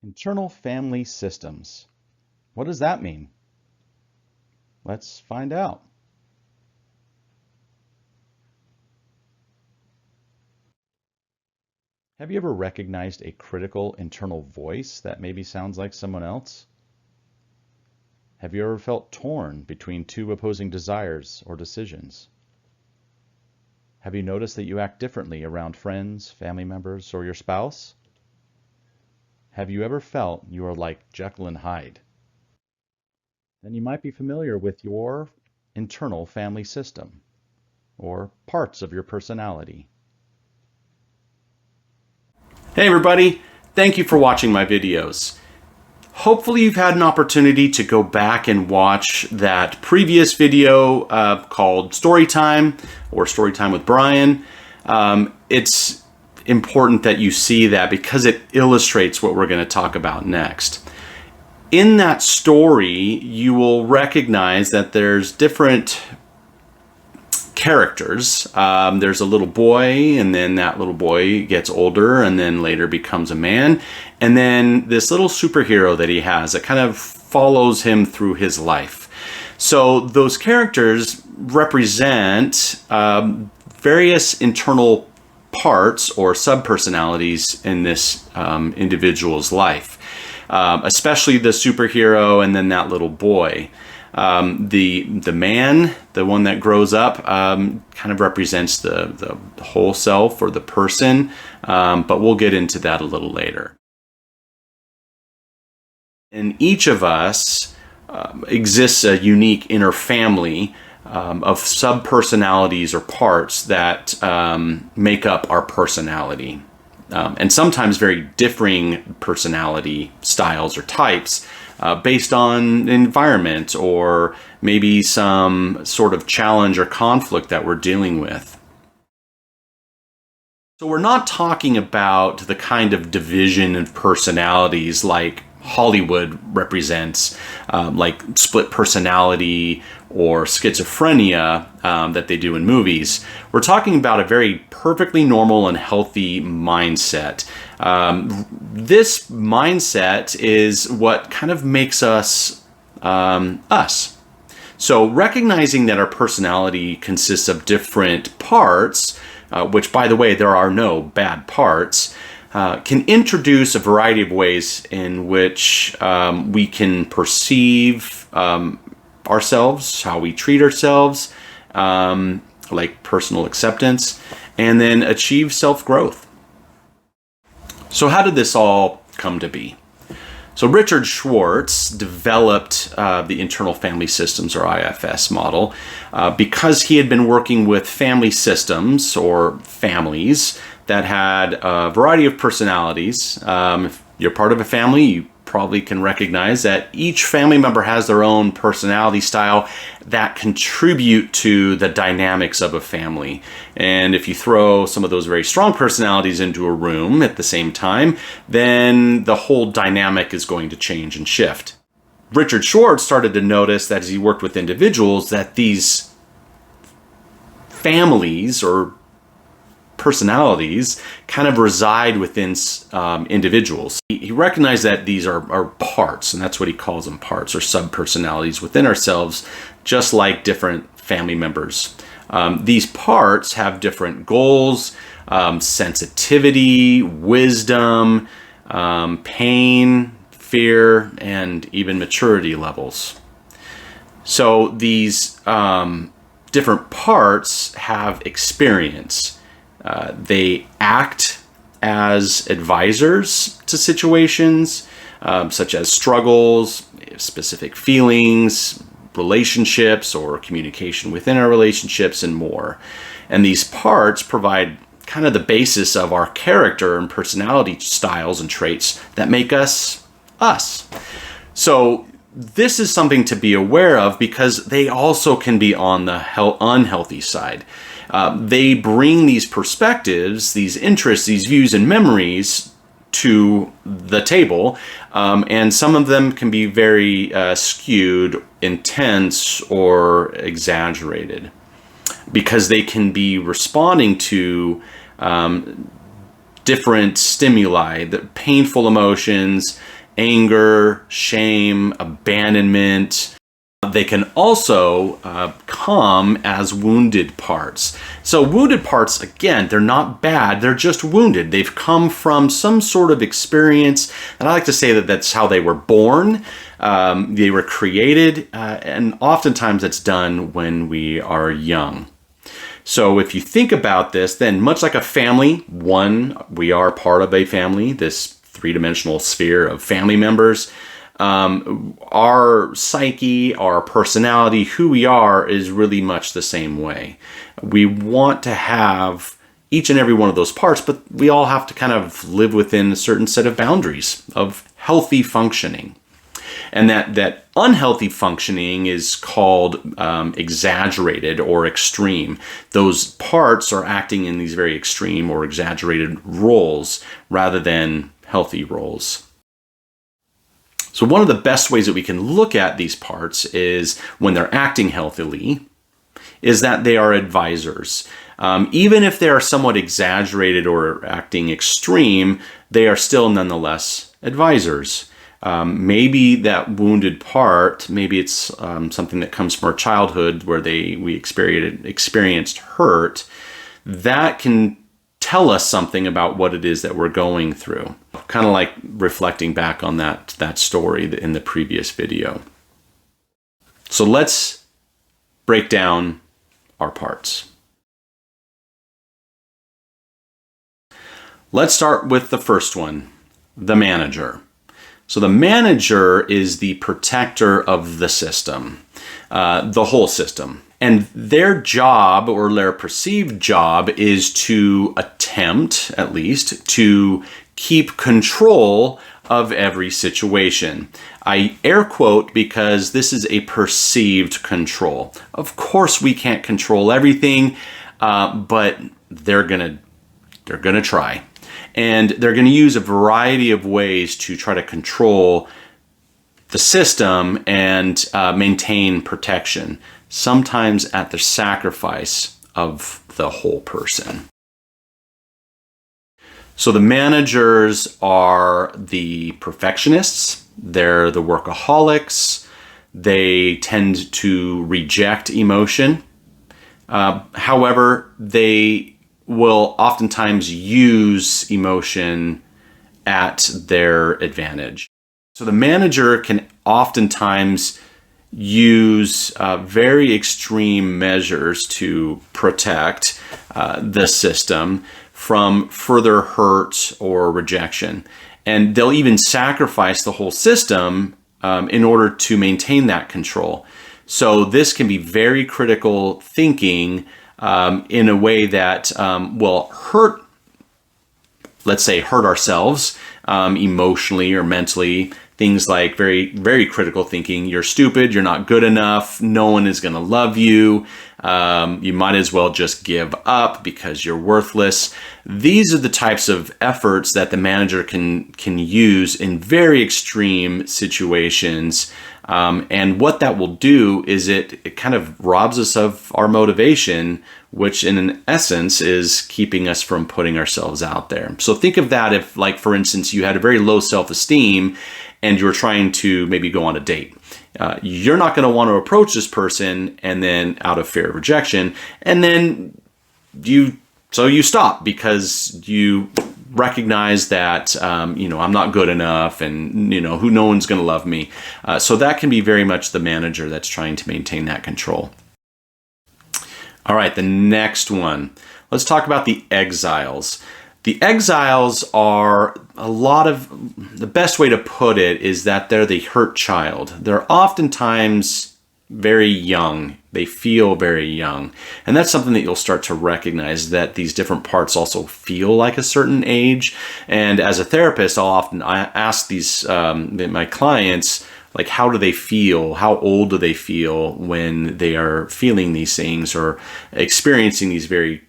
Internal family systems. What does that mean? Let's find out. Have you ever recognized a critical internal voice that maybe sounds like someone else? Have you ever felt torn between two opposing desires or decisions? Have you noticed that you act differently around friends, family members, or your spouse? Have you ever felt you are like Jekyll and Hyde? Then you might be familiar with your internal family system, or parts of your personality. Hey everybody, thank you for watching my videos. Hopefully you've had an opportunity to go back and watch that previous video called Storytime or Storytime with Brian. It's important that you see that because it illustrates what we're going to talk about next. In that story, you will recognize that there's different characters. There's a little boy, and then that little boy gets older and then later becomes a man. And then this little superhero that he has that kind of follows him through his life. So those characters represent various internal parts or subpersonalities in this individual's life. Especially the superhero and then that little boy. The man, the one that grows up, kind of represents the whole self or the person, but we'll get into that a little later. In each of us exists a unique inner family of subpersonalities or parts that make up our personality. And sometimes very differing personality styles or types based on environment or maybe some sort of challenge or conflict that we're dealing with. So we're not talking about the kind of division of personalities like Hollywood represents, like split personality or schizophrenia that they do in movies. We're talking about a very perfectly normal and healthy mindset. This mindset is what kind of makes us us. So recognizing that our personality consists of different parts, which by the way, there are no bad parts, can introduce a variety of ways in which we can perceive ourselves, how we treat ourselves, like personal acceptance, and then achieve self-growth. So how did this all come to be? So Richard Schwartz developed the internal family systems or IFS model because he had been working with family systems or families that had a variety of personalities. If you're part of a family, you probably can recognize that each family member has their own personality style that contribute to the dynamics of a family. And if you throw some of those very strong personalities into a room at the same time, then the whole dynamic is going to change and shift. Richard Schwartz started to notice that as he worked with individuals that these families or personalities kind of reside within individuals. He recognized that these are parts, and that's what he calls them, parts or subpersonalities within ourselves, just like different family members. These parts have different goals, sensitivity, wisdom, pain, fear, and even maturity levels. So these different parts have experience. They act as advisors to situations such as struggles, specific feelings, relationships, or communication within our relationships, and more. And these parts provide kind of the basis of our character and personality styles and traits that make us us. So this is something to be aware of because they also can be on the unhealthy side. They bring these perspectives, these interests, these views and memories to the table, and some of them can be very skewed, intense, or exaggerated because they can be responding to different stimuli, the painful emotions, anger, shame, abandonment. They can also come as wounded parts. So wounded parts, again, they're not bad. They're just wounded. They've come from some sort of experience. And I like to say that that's how they were born. They were created. And oftentimes it's done when we are young. So if you think about this, then much like a family, we are part of a family, this three-dimensional sphere of family members. Our psyche, our personality, who we are is really much the same way. We want to have each and every one of those parts, but we all have to kind of live within a certain set of boundaries of healthy functioning. And that unhealthy functioning is called exaggerated or extreme. Those parts are acting in these very extreme or exaggerated roles rather than healthy roles. So one of the best ways that we can look at these parts is when they're acting healthily, is that they are advisors. Even if they are somewhat exaggerated or acting extreme, they are still nonetheless advisors. Maybe that wounded part, maybe it's something that comes from our childhood where we experienced hurt, that can tell us something about what it is that we're going through. Kind of like reflecting back on that story in the previous video. So let's break down our parts. Let's start with the first one, the manager. So the manager is the protector of the system, the whole system. And their job, or their perceived job, is to attempt, at least, to keep control of every situation. I air quote because this is a perceived control. Of course, we can't control everything, but they're gonna try. And they're going to use a variety of ways to try to control the system and maintain protection, sometimes at the sacrifice of the whole person. So the managers are the perfectionists, they're the workaholics, they tend to reject emotion. However, they will oftentimes use emotion at their advantage. So the manager can oftentimes use very extreme measures to protect the system from further hurt or rejection. And they'll even sacrifice the whole system in order to maintain that control. So this can be very critical thinking in a way that will hurt, let's say, hurt ourselves emotionally or mentally. Things like very, very critical thinking. You're stupid. You're not good enough. No one is going to love you. You might as well just give up because you're worthless. These are the types of efforts that the manager can use in very extreme situations. And what that will do is it kind of robs us of our motivation, which in essence is keeping us from putting ourselves out there. So think of that if, like, for instance, you had a very low self-esteem and you were trying to maybe go on a date. You're not going to want to approach this person and then out of fear of rejection. And then you stop because you recognize that, I'm not good enough and, no one's going to love me. So that can be very much the manager that's trying to maintain that control. All right, the next one. Let's talk about the exiles. The exiles are the best way to put it is that they're the hurt child. They're oftentimes very young. They feel very young. And that's something that you'll start to recognize, that these different parts also feel like a certain age. And as a therapist, I ask these my clients, like, how do they feel? How old do they feel when they are feeling these things or experiencing these very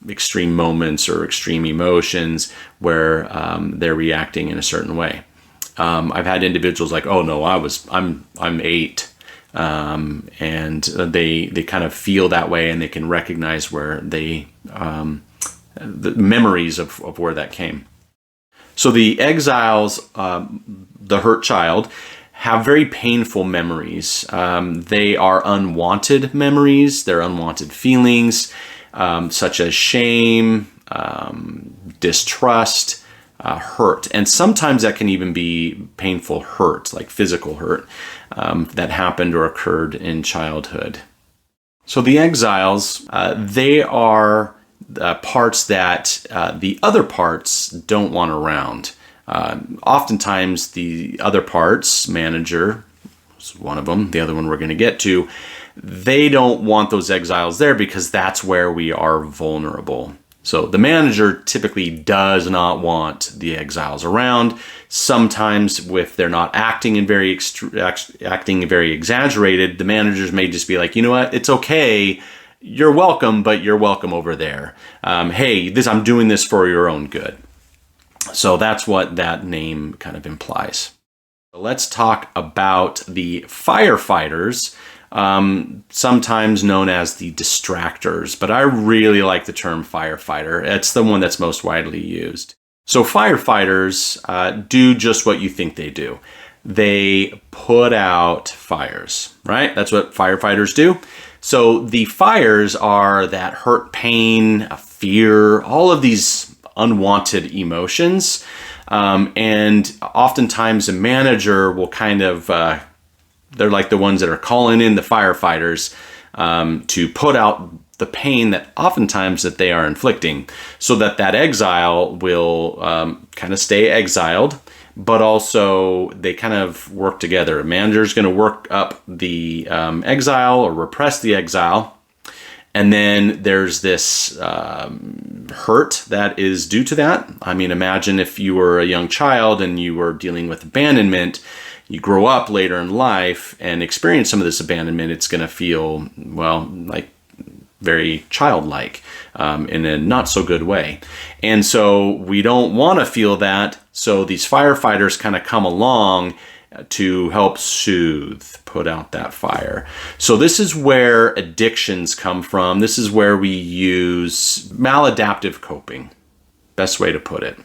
extreme moments or extreme emotions where they're reacting in a certain way. I've had individuals like, oh no, I'm 8. And they kind of feel that way and they can recognize where they the memories of where that came. So the exiles, the hurt child, have very painful memories. They are unwanted memories. They're unwanted feelings, such as shame, distrust, hurt. And sometimes that can even be painful hurt, like physical hurt, that happened or occurred in childhood. So the exiles, they are parts that the other parts don't want around. Oftentimes the other parts, manager is one of them, the other one we're going to get to, they don't want those exiles there because that's where we are vulnerable. So the manager typically does not want the exiles around. Sometimes if they're not acting in very exaggerated, the managers may just be like, you know what, it's okay. You're welcome, but you're welcome over there. Hey, I'm doing this for your own good. So that's what that name kind of implies. Let's talk about the firefighters, sometimes known as the distractors, but I really like the term firefighter. It's the one that's most widely used. So firefighters do just what you think they do. They put out fires, right? That's what firefighters do. So the fires are that hurt, pain, fear, all of these unwanted emotions. And oftentimes a manager will kind of, they're like the ones that are calling in the firefighters to put out the pain that oftentimes that they are inflicting, so that exile will kind of stay exiled, but also they kind of work together. A manager is going to work up the exile or repress the exile. And then there's this hurt that is due to that. I mean, imagine if you were a young child and you were dealing with abandonment, you grow up later in life and experience some of this abandonment, it's going to feel, well, like very childlike in a not so good way. And so we don't want to feel that. So these firefighters kind of come along to help soothe, put out that fire. So this is where addictions come from. This is where we use maladaptive coping, best way to put it.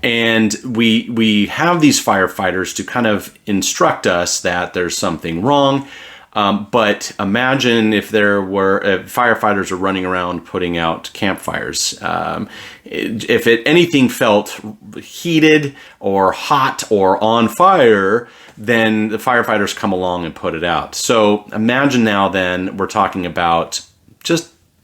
And we have these firefighters to kind of instruct us that there's something wrong. But imagine if there were firefighters are running around putting out campfires. If anything felt heated or hot or on fire, then the firefighters come along and put it out. So imagine now then we're talking about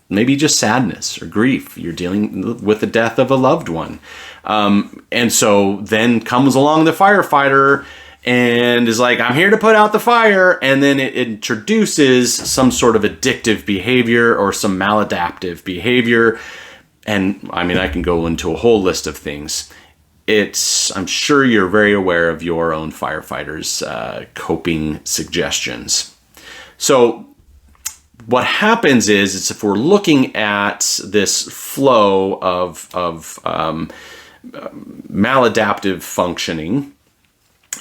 maybe just sadness or grief. You're dealing with the death of a loved one. And so then comes along the firefighter and is like, I'm here to put out the fire. And then it introduces some sort of addictive behavior or some maladaptive behavior. And I mean, I can go into a whole list of things. I'm sure you're very aware of your own firefighters' coping suggestions. So what happens is if we're looking at this flow of maladaptive functioning,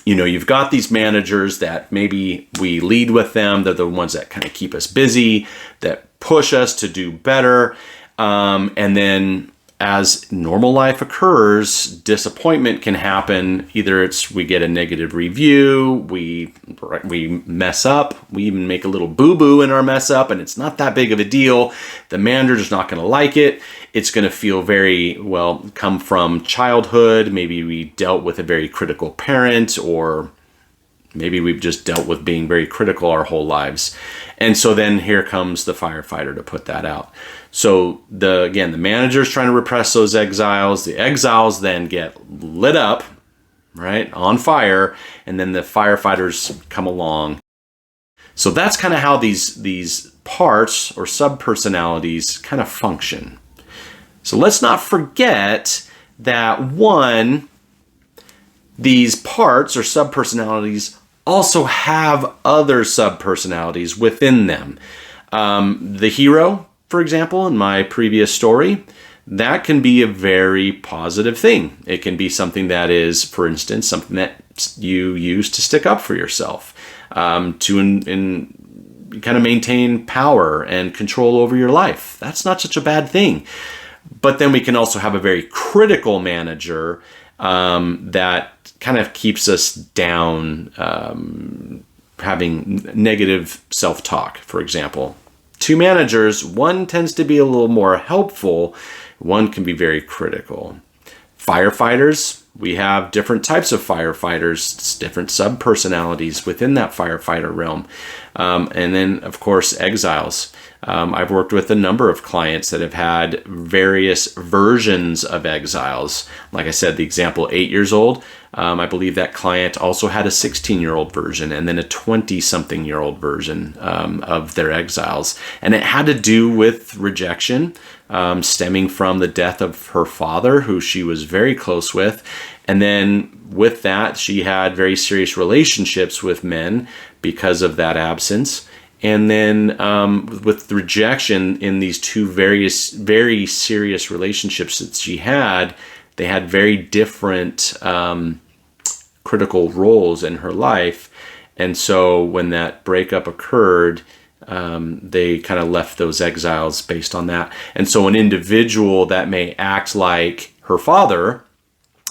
you've got these managers that maybe we lead with them. They're the ones that kind of keep us busy, that push us to do better. And then as normal life occurs, disappointment can happen. Either we get a negative review, we mess up, we even make a little boo-boo in our mess up, and it's not that big of a deal. The manager's not going to like it. It's going to feel very, come from childhood. Maybe we dealt with a very critical parent, or maybe we've just dealt with being very critical our whole lives. And so then here comes the firefighter to put that out. So the manager's trying to repress those exiles. The exiles then get lit up, right, on fire, and then the firefighters come along. So that's kind of how these parts or subpersonalities kind of function. So let's not forget that these parts or subpersonalities also have other subpersonalities within them. The hero, for example, in my previous story, that can be a very positive thing. It can be something that is, for instance, something that you use to stick up for yourself, to kind of maintain power and control over your life. That's not such a bad thing. But then we can also have a very critical manager that kind of keeps us down, having negative self-talk, for example. Two managers, one tends to be a little more helpful, one can be very critical. Firefighters, we have different types of firefighters, different sub-personalities within that firefighter realm. And then, of course, exiles. I've worked with a number of clients that have had various versions of exiles. Like I said, the example, 8 years old, I believe that client also had a 16-year-old version and then a 20-something-year-old version of their exiles. And it had to do with rejection, stemming from the death of her father, who she was very close with. And then with that, she had very serious relationships with men because of that absence. And then with the rejection in these two very serious relationships that she had, they had very different critical roles in her life. And so when that breakup occurred, they kind of left those exiles based on that. And so an individual that may act like her father,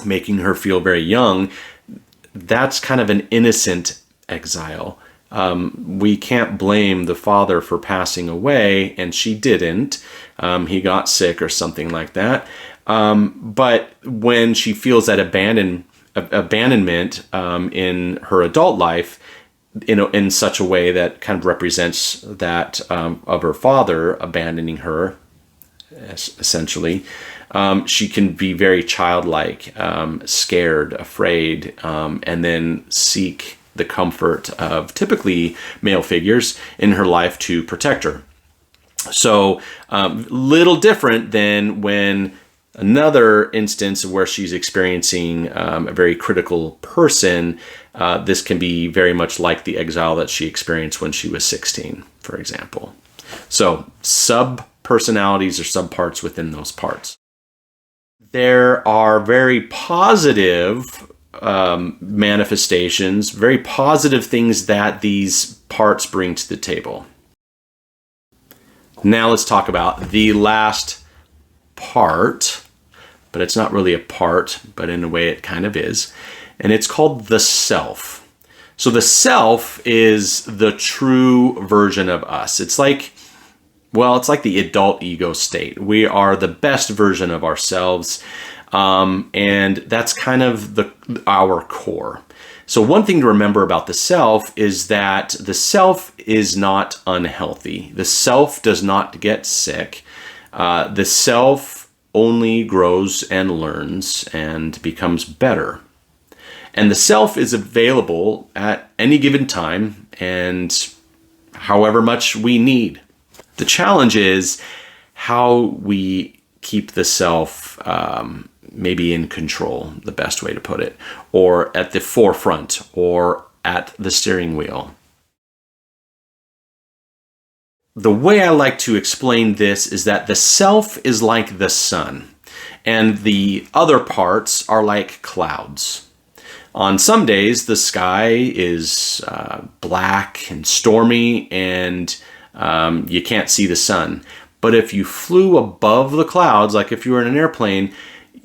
making her feel very young, that's kind of an innocent exile. We can't blame the father for passing away, and she didn't. He got sick or something like that. But when she feels that abandonment in her adult life, in such a way that kind of represents that of her father abandoning her, essentially, she can be very childlike, scared, afraid, and then seek the comfort of typically male figures in her life to protect her. So little different than when another instance where she's experiencing a very critical person. This can be very much like the exile that she experienced when she was 16, for example. So sub-personalities or sub-parts within those parts. There are very positive manifestations, very positive things that these parts bring to the table. Now let's talk about the last part, but it's not really a part, but in a way it kind of is, and it's called the self. So the self is the true version of us. It's like the adult ego state. We are the best version of ourselves. And that's kind of our core. So one thing to remember about the self is that the self is not unhealthy. The self does not get sick. The self only grows and learns and becomes better. And the self is available at any given time and however much we need. The challenge is how we keep the self maybe in control, the best way to put it, or at the forefront, or at the steering wheel. The way I like to explain this is that the self is like the sun, and the other parts are like clouds. On some days, the sky is black and stormy, and you can't see the sun. But if you flew above the clouds, like if you were in an airplane,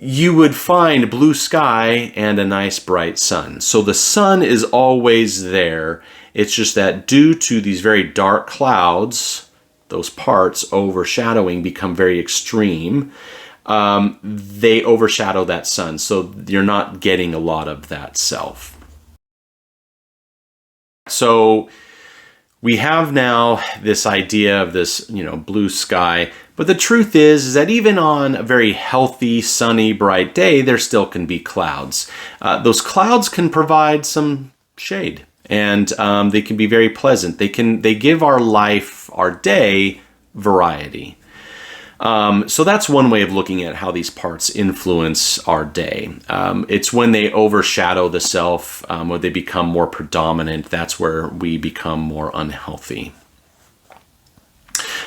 you would find blue sky and a nice bright sun. So the sun is always there. It's just that due to these very dark clouds, those parts overshadowing become very extreme. They overshadow that sun. So you're not getting a lot of that self. So we have now this idea of this, blue sky. But the truth is that even on a very healthy, sunny, bright day, there still can be clouds. Those clouds can provide some shade, and they can be very pleasant. They give our life, our day, variety. So that's one way of looking at how these parts influence our day. It's when they overshadow the self, or they become more predominant. That's where we become more unhealthy.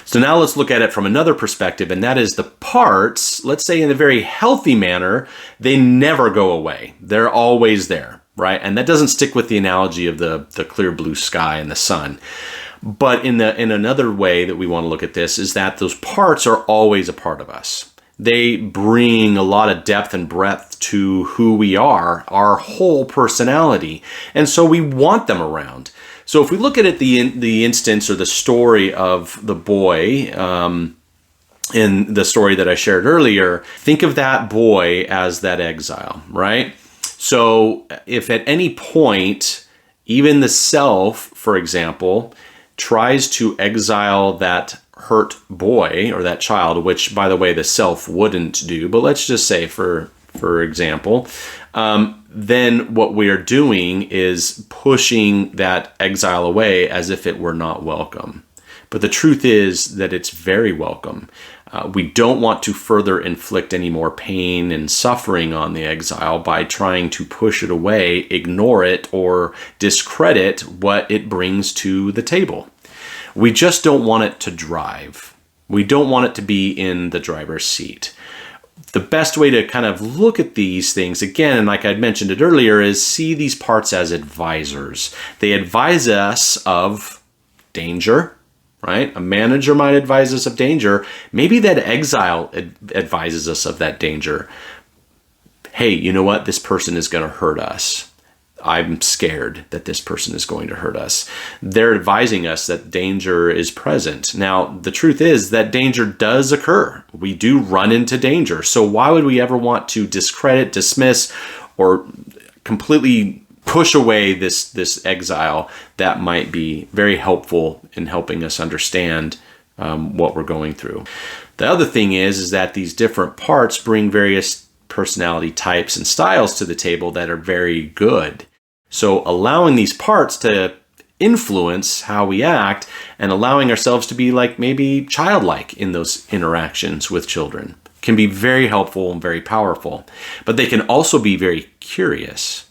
So now let's look at it from another perspective, and that is the parts, let's say in a very healthy manner, they never go away. They're always there, right? And that doesn't stick with the analogy of the clear blue sky and the sun. But in another way that we want to look at this is that those parts are always a part of us. They bring a lot of depth and breadth to who we are, our whole personality. And so we want them around. So if we look at it, the instance or the story of the boy, in the story that I shared earlier, think of that boy as that exile, right? So if at any point, even the self, for example, tries to exile that hurt boy or that child, which, by the way, the self wouldn't do, but let's just say for example, then what we are doing is pushing that exile away as if it were not welcome. But the truth is that it's very welcome. We don't want to further inflict any more pain and suffering on the exile by trying to push it away, ignore it, or discredit what it brings to the table. We just don't want it to drive. We don't want it to be in the driver's seat. The best way to kind of look at these things, again, and like I'd mentioned it earlier, is see these parts as advisors. They advise us of danger, right? A manager might advise us of danger. Maybe that exile advises us of that danger. Hey, you know what? This person is going to hurt us. I'm scared that this person is going to hurt us. They're advising us that danger is present. Now, the truth is that danger does occur. We do run into danger. So why would we ever want to discredit, dismiss, or completely push away this exile that might be very helpful in helping us understand what we're going through? The other thing is that these different parts bring various personality types and styles to the table that are very good. So allowing these parts to influence how we act and allowing ourselves to be like maybe childlike in those interactions with children can be very helpful and very powerful. But they can also be very curious.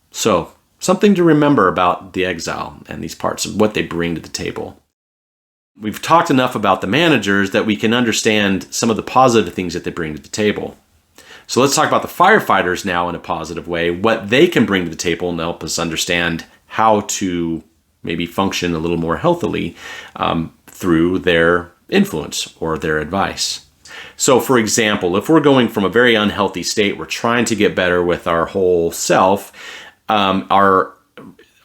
So something to remember about the exile and these parts and what they bring to the table. We've talked enough about the managers that we can understand some of the positive things that they bring to the table. So let's talk about the firefighters now in a positive way, what they can bring to the table and help us understand how to maybe function a little more healthily through their influence or their advice. So for example, if we're going from a very unhealthy state, we're trying to get better with our whole self, our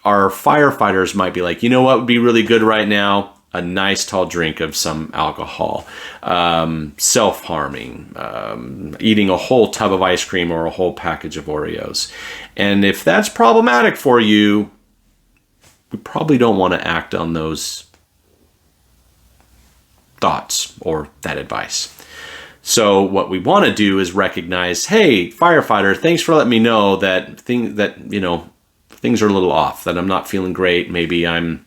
firefighters might be like, you know what would be really good right now? A nice tall drink of some alcohol, self-harming, eating a whole tub of ice cream or a whole package of Oreos. And if that's problematic for you, we probably don't want to act on those thoughts or that advice. So what we want to do is recognize, hey, firefighter, thanks for letting me know that things are a little off, that I'm not feeling great. Maybe I'm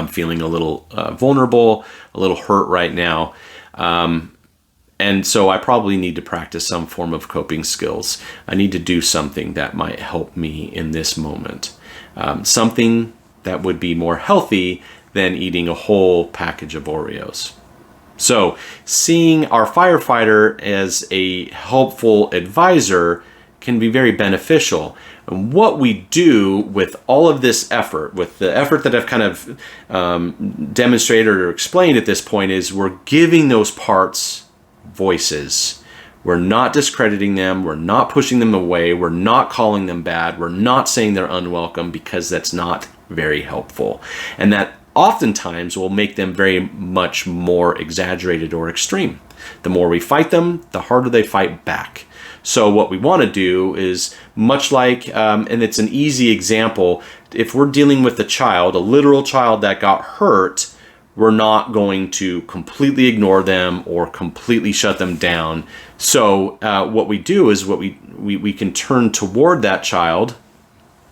feeling a little vulnerable, a little hurt right now. And so I probably need to practice some form of coping skills. I need to do something that might help me in this moment. Something that would be more healthy than eating a whole package of Oreos. So seeing our firefighter as a helpful advisor can be very beneficial. And what we do with all of this effort, with the effort that I've kind of demonstrated or explained at this point, is we're giving those parts voices. We're not discrediting them. We're not pushing them away. We're not calling them bad. We're not saying they're unwelcome, because that's not very helpful. And that oftentimes will make them very much more exaggerated or extreme. The more we fight them, the harder they fight back. So what we want to do is much like, and it's an easy example, if we're dealing with a child, a literal child that got hurt, we're not going to completely ignore them or completely shut them down. So what we do is we can turn toward that child,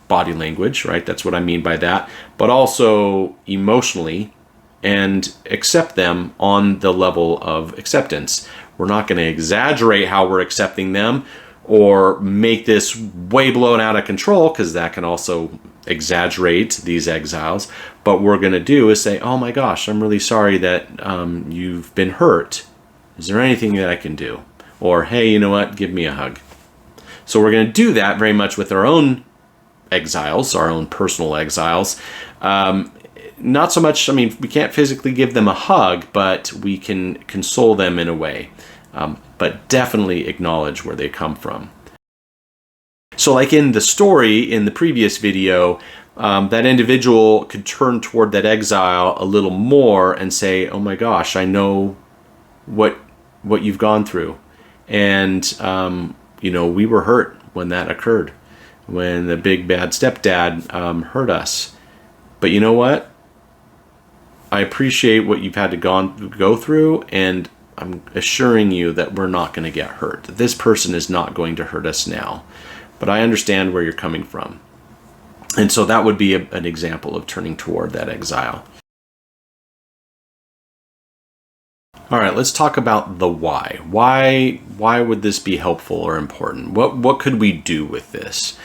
body language, right? That's what I mean by that, but also emotionally, and accept them on the level of acceptance. We're not going to exaggerate how we're accepting them or make this way blown out of control, because that can also exaggerate these exiles. But what we're going to do is say, oh my gosh, I'm really sorry that you've been hurt. Is there anything that I can do? Or, hey, you know what? Give me a hug. So we're going to do that very much with our own exiles, our own personal exiles. Not so much, we can't physically give them a hug, but we can console them in a way. but definitely acknowledge where they come from. So like in the story in the previous video, that individual could turn toward that exile a little more and say, oh my gosh, I know what you've gone through. And, we were hurt when that occurred, when the big bad stepdad hurt us. But you know what? I appreciate what you've had to go through, and I'm assuring you that we're not going to get hurt. This person is not going to hurt us now. But I understand where you're coming from. And so that would be an example of turning toward that exile. All right, let's talk about the why. Why would this be helpful or important? What could we do with this?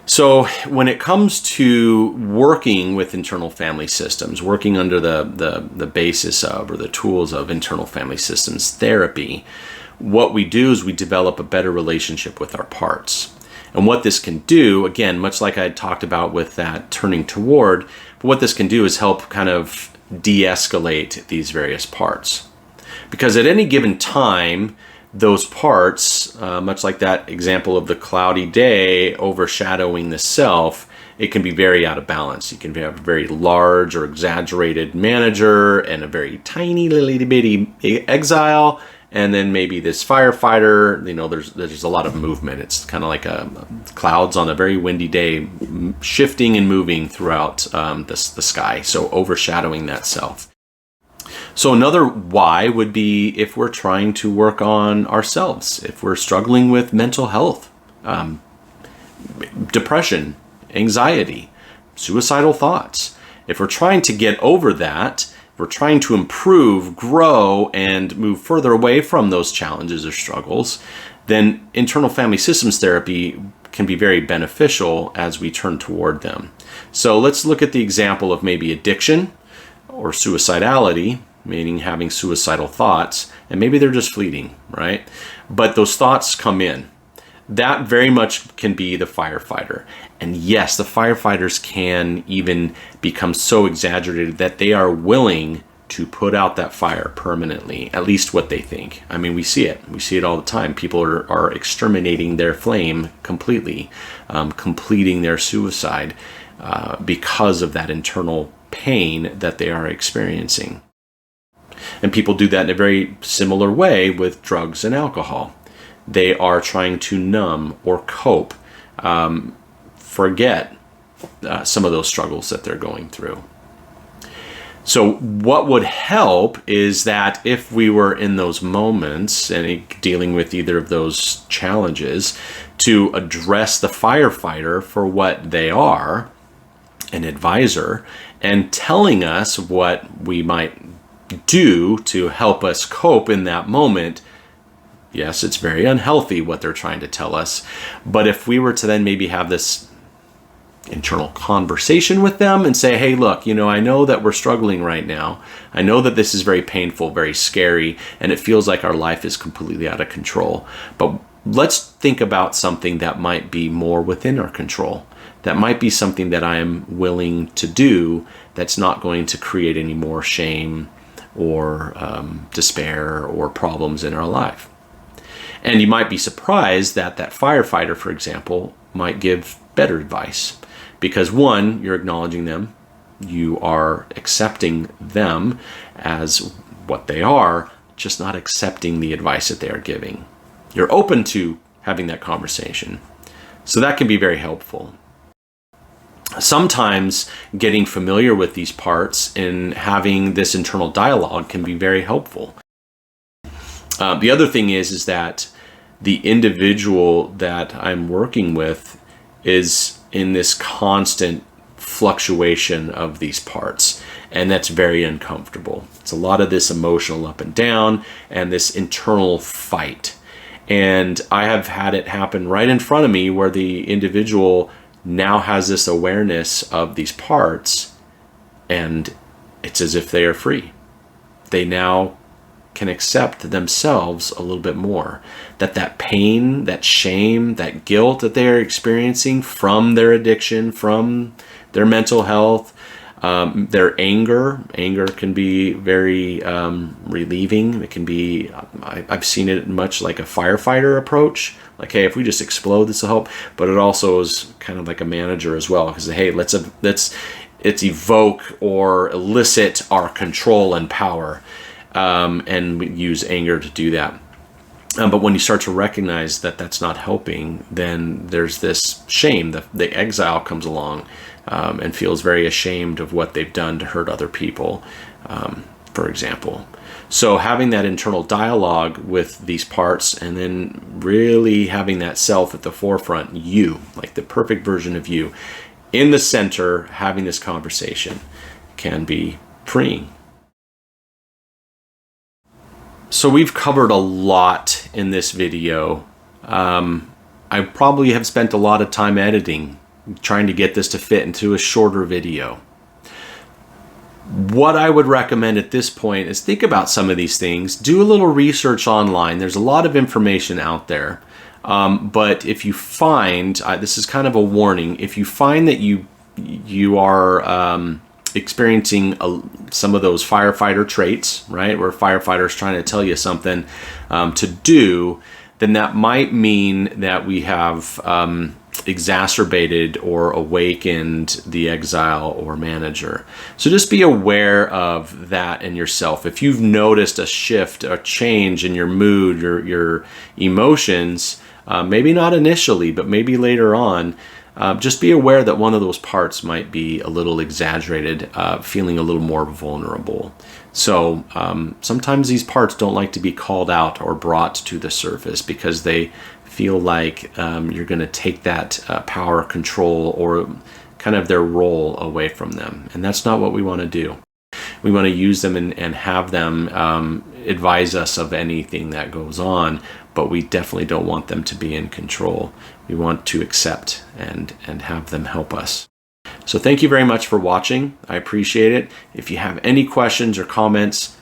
So when it comes to working with internal family systems, working under the basis of or the tools of internal family systems therapy, what we do is we develop a better relationship with our parts. And what this can do, again, much like I talked about with that turning toward, but what this can do is help kind of de-escalate these various parts. Because at any given time, those parts, much like that example of the cloudy day overshadowing the self, it can be very out of balance. You can have a very large or exaggerated manager and a very tiny little bitty exile. And then maybe this firefighter, there's a lot of movement. It's kind of like clouds on a very windy day, shifting and moving throughout the sky, so overshadowing that self. So another why would be if we're trying to work on ourselves, if we're struggling with mental health, depression, anxiety, suicidal thoughts. If we're trying to get over that, we're trying to improve, grow, and move further away from those challenges or struggles, then internal family systems therapy can be very beneficial as we turn toward them. So let's look at the example of maybe addiction or suicidality, meaning having suicidal thoughts, and maybe they're just fleeting, right? But those thoughts come in. That very much can be the firefighter. And yes, the firefighters can even become so exaggerated that they are willing to put out that fire permanently, at least what they think. I mean, we see it. We see it all the time. People are exterminating their flame completely, completing their suicide because of that internal pain that they are experiencing. And people do that in a very similar way with drugs and alcohol. They are trying to numb or cope, forget some of those struggles that they're going through. So what would help is that if we were in those moments and dealing with either of those challenges, to address the firefighter for what they are, an advisor, and telling us what we might do to help us cope in that moment. Yes, it's very unhealthy what they're trying to tell us, but if we were to then maybe have this internal conversation with them and say, hey, look, I know that we're struggling right now. I know that this is very painful, very scary, and it feels like our life is completely out of control. But let's think about something that might be more within our control. That might be something that I am willing to do that's not going to create any more shame or despair or problems in our life. And you might be surprised that firefighter, for example, might give better advice. Because one, you're acknowledging them, you are accepting them as what they are, just not accepting the advice that they are giving. You're open to having that conversation. So that can be very helpful. Sometimes getting familiar with these parts and having this internal dialogue can be very helpful. The other thing is that the individual that I'm working with is in this constant fluctuation of these parts, and that's very uncomfortable. It's a lot of this emotional up and down and this internal fight. And I have had it happen right in front of me where the individual now has this awareness of these parts, and it's as if they are free. They now can accept themselves a little bit more. That pain, that shame, that guilt that they are experiencing from their addiction, from their mental health, Their anger can be very relieving. It can be, I've seen it much like a firefighter approach. Like, hey, if we just explode, this will help. But it also is kind of like a manager as well, because hey, let's evoke or elicit our control and power, and we use anger to do that. But when you start to recognize that that's not helping, then there's this shame. The exile comes along and feels very ashamed of what they've done to hurt other people, for example. So having that internal dialogue with these parts, and then really having that self at the forefront, you, like the perfect version of you, in the center, having this conversation, can be freeing. So we've covered a lot in this video. I probably have spent a lot of time editing, trying to get this to fit into a shorter video. What I would recommend at this point is think about some of these things. Do a little research online. There's a lot of information out there. But if you find, this is kind of a warning, if you find that you are experiencing some of those firefighter traits, right, where firefighters trying to tell you something to do, then that might mean that we have exacerbated or awakened the exile or manager. So just be aware of that in yourself. If you've noticed a shift, a change in your mood, your emotions, maybe not initially, but maybe later on, just be aware that one of those parts might be a little exaggerated, feeling a little more vulnerable. So sometimes these parts don't like to be called out or brought to the surface because they feel like you're going to take that power, control, or kind of their role away from them. And that's not what we want to do. We want to use them and have them advise us of anything that goes on, but we definitely don't want them to be in control. We want to accept and have them help us. So thank you very much for watching. I appreciate it. If you have any questions or comments,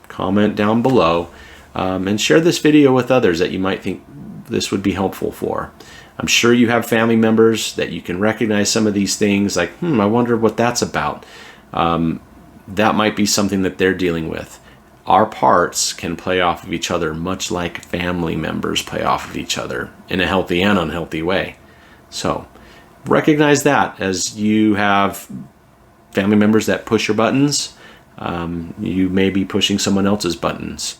comment down below, and share this video with others that you might think this would be helpful for. I'm sure you have family members that you can recognize some of these things, like, I wonder what that's about. That might be something that they're dealing with. Our parts can play off of each other much like family members play off of each other in a healthy and unhealthy way. So recognize that as you have family members that push your buttons, you may be pushing someone else's buttons.